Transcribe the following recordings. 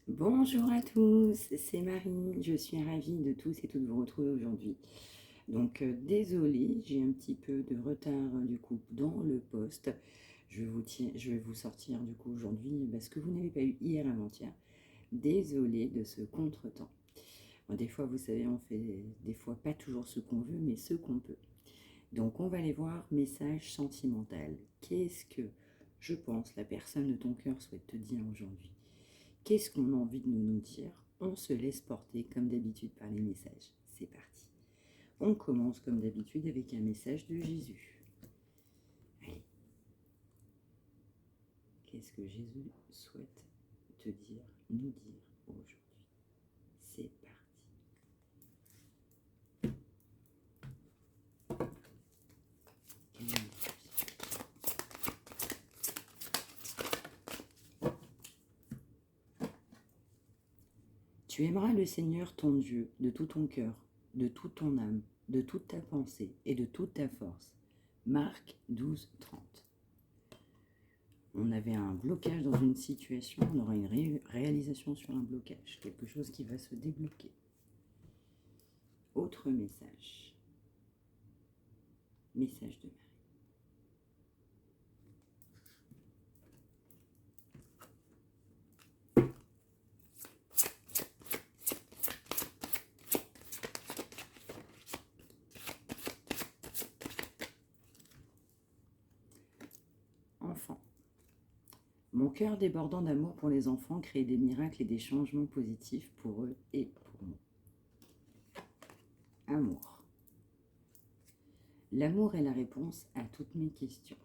Bonjour à tous, c'est Marie, je suis ravie de tous et toutes vous retrouver aujourd'hui. Donc désolée, j'ai un petit peu de retard du coup dans le post. Je vais vous sortir du coup aujourd'hui ce que vous n'avez pas eu hier avant-hier. Désolée de ce contretemps. Bon, des fois, vous savez, on fait des fois pas toujours ce qu'on veut, mais ce qu'on peut. Donc on va aller voir message sentimental. Qu'est-ce que je pense la personne de ton cœur souhaite te dire aujourd'hui? Qu'est-ce qu'on a envie de nous dire? On se laisse porter comme d'habitude par les messages. C'est parti. On commence comme d'habitude avec un message de Jésus. Allez. Qu'est-ce que Jésus souhaite te dire, nous dire aujourd'hui? C'est parti. Tu aimeras le Seigneur ton Dieu de tout ton cœur, de toute ton âme, de toute ta pensée et de toute ta force. Marc 12, 30. On avait un blocage dans une situation, on aura une réalisation sur un blocage, quelque chose qui va se débloquer. Autre message. Message de Marie. Enfant. Mon cœur débordant d'amour pour les enfants crée des miracles et des changements positifs pour eux et pour moi. Amour. L'amour est la réponse à toutes mes questions.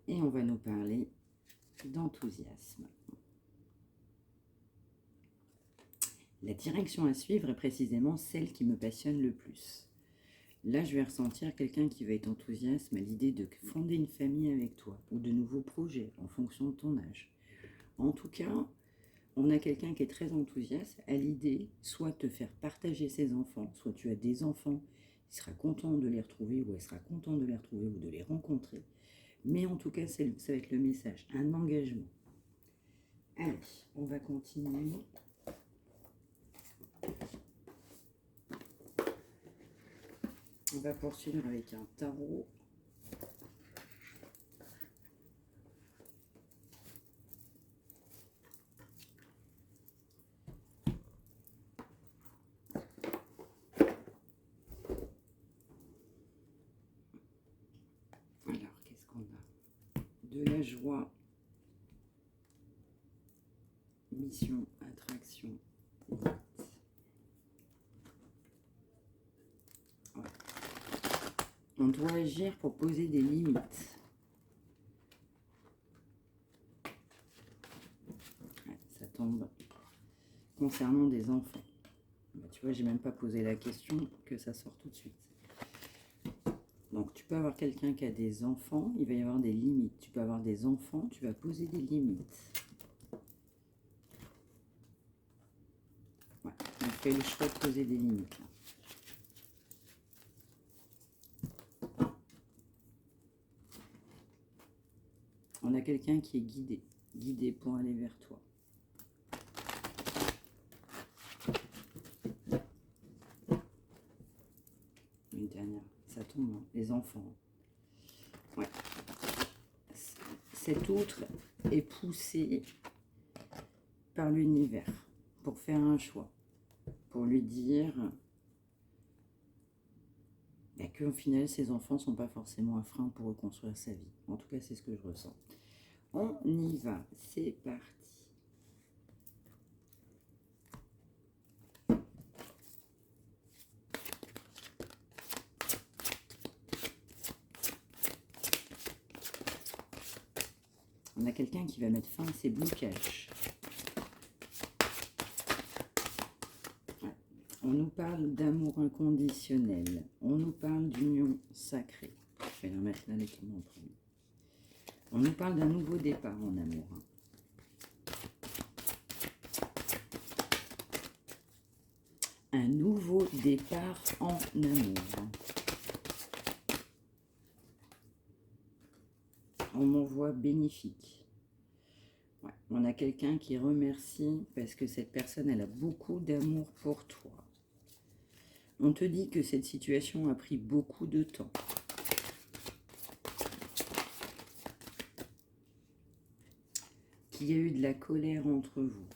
Et on va nous parler d'enthousiasme. La direction à suivre est précisément celle qui me passionne le plus. Là, je vais ressentir quelqu'un qui va être enthousiaste à l'idée de fonder une famille avec toi ou de nouveaux projets en fonction de ton âge. En tout cas, on a quelqu'un qui est très enthousiaste à l'idée soit de te faire partager ses enfants, soit tu as des enfants, il sera content de les retrouver ou elle sera contente de les retrouver ou de les rencontrer. Mais en tout cas, ça va être le message, un engagement. Allez, on va continuer. On va poursuivre avec un tarot. Alors, qu'est-ce qu'on a? De la joie, mission, attraction, limite. Ouais. On doit agir pour poser des limites. Ouais, ça tombe concernant des enfants. Bah, tu vois, j'ai même pas posé la question que ça sort tout de suite. Donc, tu peux avoir quelqu'un qui a des enfants, il va y avoir des limites. Tu peux avoir des enfants, tu vas poser des limites. Ouais, on fait le choix de poser des limites. Là. On a quelqu'un qui est guidé pour aller vers toi. Une dernière, ça tombe, hein, les enfants. Ouais. Cet outre est poussé par l'univers pour faire un choix, pour lui dire qu'au final, ses enfants ne sont pas forcément un frein pour reconstruire sa vie. En tout cas, c'est ce que je ressens. On y va, c'est parti. On a quelqu'un qui va mettre fin à ses blocages. Ouais. On nous parle d'amour inconditionnel. On nous parle d'union sacrée. Je vais la mettre là les en premier. On nous parle d'un nouveau départ en amour. Un nouveau départ en amour. On m'envoie bénéfique. Ouais. On a quelqu'un qui remercie parce que cette personne, elle a beaucoup d'amour pour toi. On te dit que cette situation a pris beaucoup de temps. Qu'il y a eu de la colère entre vous.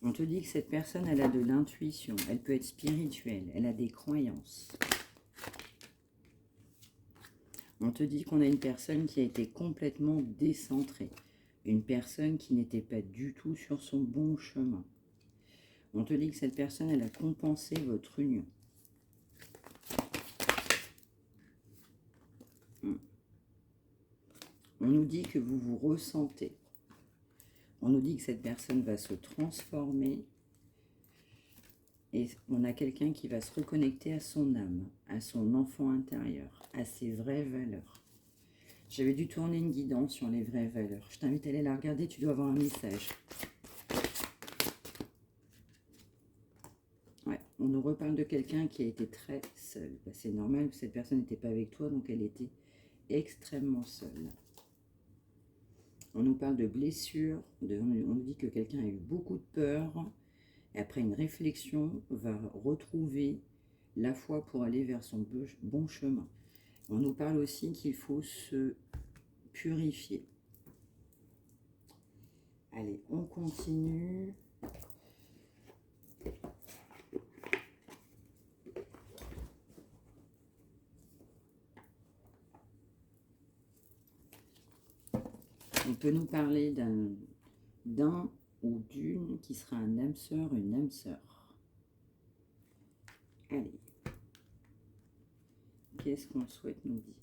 On te dit que cette personne, elle a de l'intuition, elle peut être spirituelle, elle a des croyances. On te dit qu'on a une personne qui a été complètement décentrée, une personne qui n'était pas du tout sur son bon chemin. On te dit que cette personne, elle a compensé votre union. On nous dit que vous vous ressentez. On nous dit que cette personne va se transformer. Et on a quelqu'un qui va se reconnecter à son âme, à son enfant intérieur, à ses vraies valeurs. J'avais dû tourner une guidance sur les vraies valeurs. Je t'invite à aller la regarder, tu dois avoir un message. Ouais, on nous reparle de quelqu'un qui a été très seul. Bah, c'est normal que cette personne n'était pas avec toi, donc elle était extrêmement seule. On nous parle de blessures, on nous dit que quelqu'un a eu beaucoup de peur, et après une réflexion, va retrouver la foi pour aller vers son bon chemin. On nous parle aussi qu'il faut se purifier. Allez, on continue. On peut nous parler d'un ou d'une qui sera un âme sœur, une âme sœur. Allez. Qu'est-ce qu'on souhaite nous dire?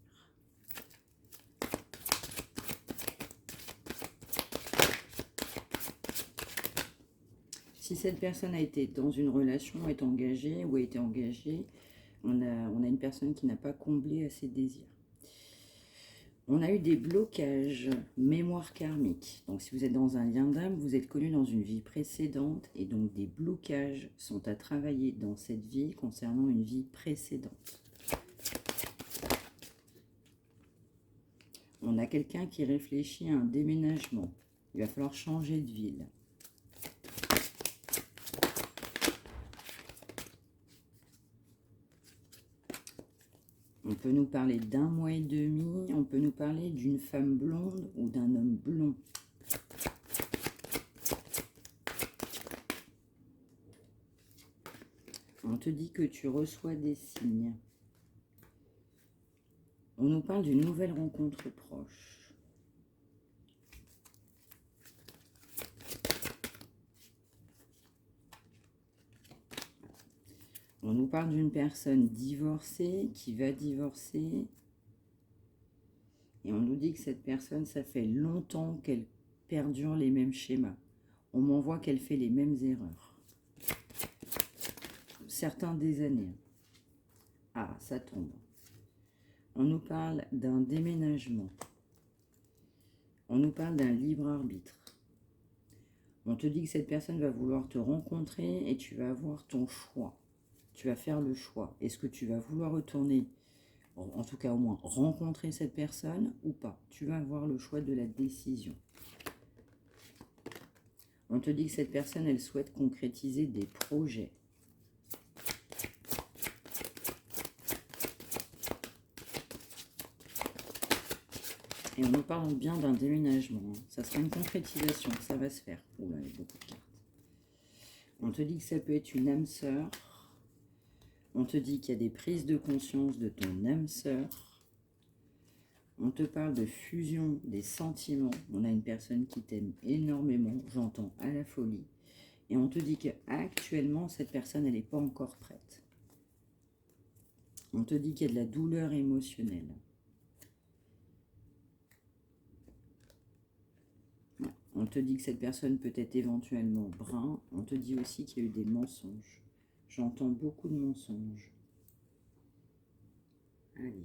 Si cette personne a été dans une relation, est engagée ou a été engagée, on a une personne qui n'a pas comblé à ses désirs. On a eu des blocages, mémoire karmique. Donc si vous êtes dans un lien d'âme, vous êtes connu dans une vie précédente et donc des blocages sont à travailler dans cette vie concernant une vie précédente. On a quelqu'un qui réfléchit à un déménagement. Il va falloir changer de ville. On peut nous parler d'un mois et demi, on peut nous parler d'une femme blonde ou d'un homme blond. On te dit que tu reçois des signes. On nous parle d'une nouvelle rencontre proche. On nous parle d'une personne divorcée qui va divorcer. Et on nous dit que cette personne, ça fait longtemps qu'elle perdure les mêmes schémas. On m'envoie qu'elle fait les mêmes erreurs. Certains des années. Ah, ça tombe. On nous parle d'un déménagement. On nous parle d'un libre arbitre. On te dit que cette personne va vouloir te rencontrer et tu vas avoir ton choix. Tu vas faire le choix. Est-ce que tu vas vouloir retourner, en tout cas au moins rencontrer cette personne ou pas? Tu vas avoir le choix de la décision. On te dit que cette personne, elle souhaite concrétiser des projets. Et on nous parle bien d'un déménagement. Ça sera une concrétisation, ça va se faire. Oula, il y a beaucoup de cartes. On te dit que ça peut être une âme sœur. On te dit qu'il y a des prises de conscience de ton âme sœur. On te parle de fusion des sentiments. On a une personne qui t'aime énormément, j'entends à la folie. Et on te dit qu'actuellement, cette personne, elle n'est pas encore prête. On te dit qu'il y a de la douleur émotionnelle. On te dit que cette personne peut être éventuellement brun. On te dit aussi qu'il y a eu des mensonges. J'entends beaucoup de mensonges. Allez.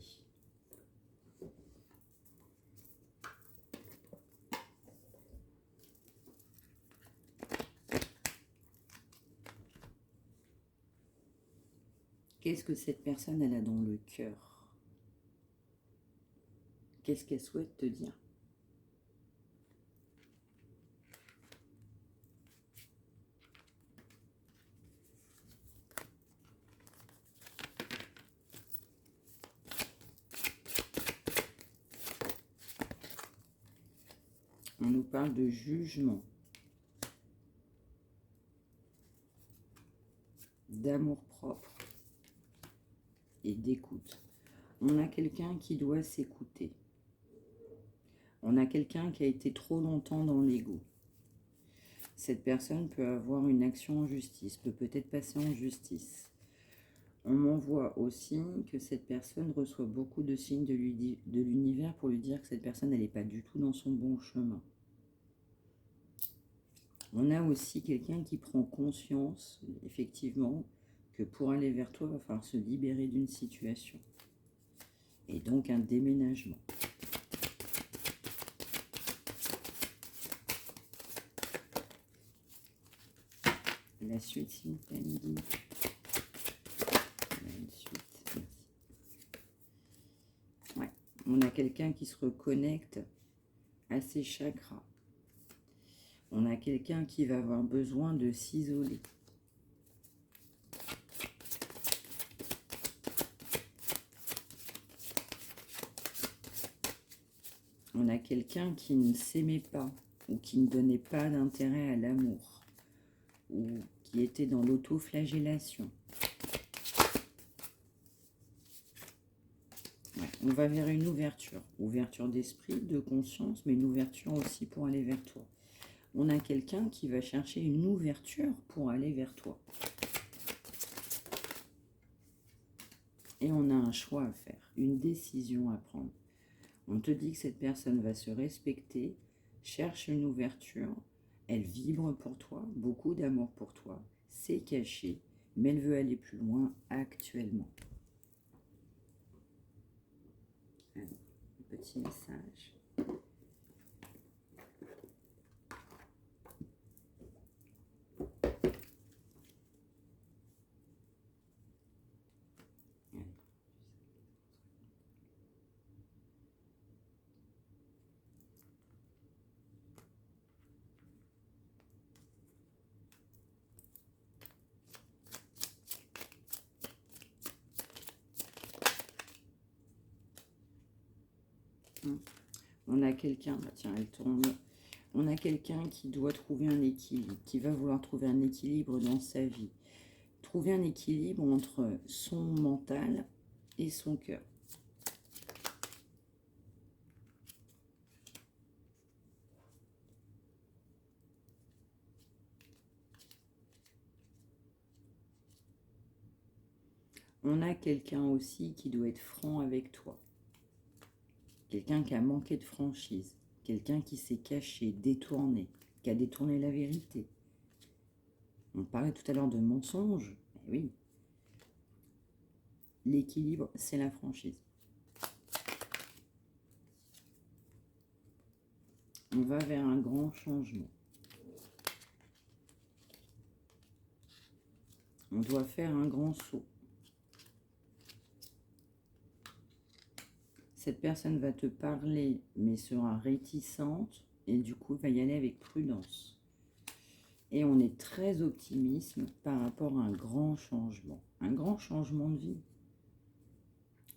Qu'est-ce que cette personne, elle a dans le cœur? Qu'est-ce qu'elle souhaite te dire? On nous parle de jugement, d'amour-propre et d'écoute. On a quelqu'un qui doit s'écouter. On a quelqu'un qui a été trop longtemps dans l'ego. Cette personne peut avoir une action en justice, peut peut-être passer en justice. On m'envoie aussi que cette personne reçoit beaucoup de signes de l'univers pour lui dire que cette personne, elle n'est pas du tout dans son bon chemin. On a aussi quelqu'un qui prend conscience, effectivement, que pour aller vers toi, il va falloir se libérer d'une situation. Et donc un déménagement. La suite, s'il vous plaît, Midi. La suite, merci. Ouais. On a quelqu'un qui se reconnecte à ses chakras. On a quelqu'un qui va avoir besoin de s'isoler. On a quelqu'un qui ne s'aimait pas ou qui ne donnait pas d'intérêt à l'amour ou qui était dans l'autoflagellation. Ouais, on va vers une ouverture. Ouverture d'esprit, de conscience, mais une ouverture aussi pour aller vers toi. On a quelqu'un qui va chercher une ouverture pour aller vers toi. Et on a un choix à faire, une décision à prendre. On te dit que cette personne va se respecter, cherche une ouverture, elle vibre pour toi, beaucoup d'amour pour toi, c'est caché, mais elle veut aller plus loin actuellement. Alors, un petit message. On a quelqu'un, bah tiens, elle tombe. On a quelqu'un qui doit trouver un équilibre, qui va vouloir trouver un équilibre dans sa vie. Trouver un équilibre entre son mental et son cœur. On a quelqu'un aussi qui doit être franc avec toi. Quelqu'un qui a manqué de franchise. Quelqu'un qui s'est caché, détourné, qui a détourné la vérité. On parlait tout à l'heure de mensonge. Eh oui. L'équilibre, c'est la franchise. On va vers un grand changement. On doit faire un grand saut. Cette personne va te parler, mais sera réticente, et du coup, va y aller avec prudence. Et on est très optimiste par rapport à un grand changement de vie.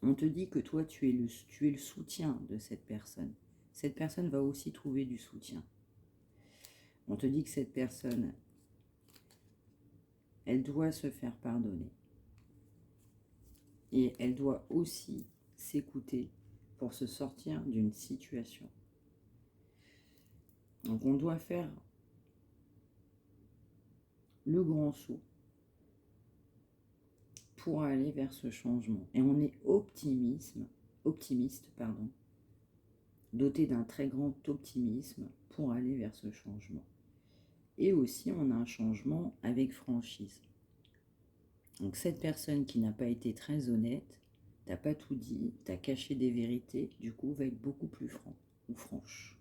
On te dit que toi, tu es le soutien de cette personne. Cette personne va aussi trouver du soutien. On te dit que cette personne, elle doit se faire pardonner. Et elle doit aussi s'écouter pour se sortir d'une situation. Donc on doit faire le grand saut pour aller vers ce changement. Et on est optimiste, doté d'un très grand optimisme pour aller vers ce changement. Et aussi, on a un changement avec franchise. Donc cette personne qui n'a pas été très honnête, t'as pas tout dit, t'as caché des vérités, du coup, va être beaucoup plus franc ou franche.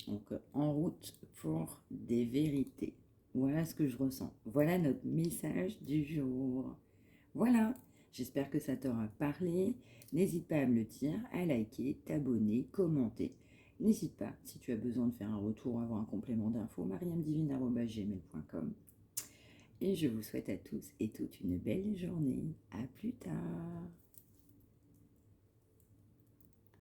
Donc, en route pour des vérités. Voilà ce que je ressens. Voilà notre message du jour. Voilà, j'espère que ça t'aura parlé. N'hésite pas à me le dire, à liker, t'abonner, commenter. n'hésite pas, si tu as besoin de faire un retour ou avoir un complément d'infos, mariamdivine@gmail.com. Et je vous souhaite à tous et toutes une belle journée. À plus tard.